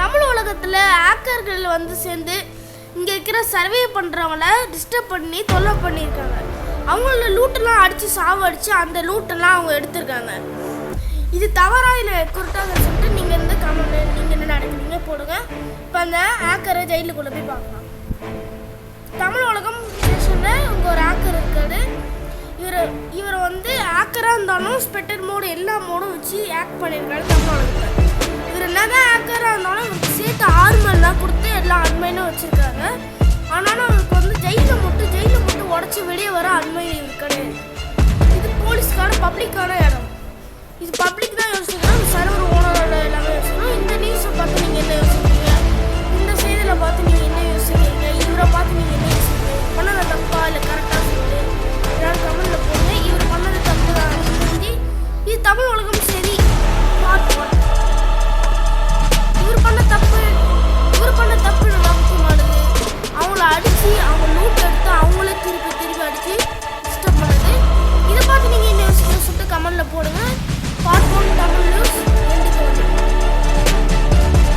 தமிழ் உலகத்தில் ஹேக்கர்கள் வந்து சேர்ந்து இங்கே இருக்கிற சர்வே பண்ணுறவங்கள டிஸ்டர்ப் பண்ணி தொல்லை பண்ணியிருக்காங்க. அவங்களோட லூட்டெல்லாம் அடித்து சாவடிச்சு அந்த லூட்டெல்லாம் அவங்க எடுத்திருக்காங்க. இது தவறா இல்லை குருட்டாக சொல்லிட்டு நீங்கள் இருந்து கமெண்ட் நீங்கள் என்ன நடக்கிறீங்க போடுங்க. இப்போ அந்த ஹேக்கரை ஜெயிலுக்குள்ளே போய் பார்க்கலாம். தமிழ் உலகம் ஸ்டேஷனில் இங்கே ஒரு ஹேக்கர் இருக்காரு. இவர் வந்து ஹேக்கராக இருந்தாலும் ஸ்பெட்டர் மோடு எல்லா மோடும் வச்சு ஹேக் பண்ணியிருக்காரு தமிழ் உலகத்தில். இவர் என்னதான் ஹேக்கராக இருந்தாலும் இவருக்கு சேர்த்து ஆர்மெல்லாம் கொடுத்து எல்லா அண்மையிலும் வச்சுருக்காங்க. ஆனாலும் அவருக்கு வந்து ஜெயிலில் மட்டும் உடச்சி வெளியே வர அண்மை கிடையாது. இது போலீஸ்க்கான பப்ளிக்கான இடம். இது பப்ளிக் தான் யோசிக்கணும், சர்வர் ஓனரோட எல்லாமே யோசிக்கணும். இந்த நியூஸை பார்த்து நீங்கள் என்ன யோசிக்கிறீங்க, இந்த செய்தியில் பார்த்து நீங்கள் என்ன யோசிக்கிறீங்க, இவரை பார்த்து நீங்கள் என்ன யோசிக்கிறீங்க, பண்ணதை தப்பா இல்லை கரெக்டாக சொல்லி எல்லாரும் கமெண்ட்டில் போடுங்க. இவர் பண்ணது தப்பு தான் தெரிஞ்சு இது தமிழ் உலகம் சரி பார்ட் 1. இவர் பண்ண தப்பு நல்லா முக்கியமானது. அவங்கள அடித்து அவங்க லூட் எடுத்து அவங்களே திருப்பி அடித்து டிஸ்டர்ப் பண்ணுது. இதை பார்த்து நீங்கள் என்ன யோசிக்கிறீங்க சொல்லிட்டு கமெண்ட்டில் போடுங்க. பார்ட் 1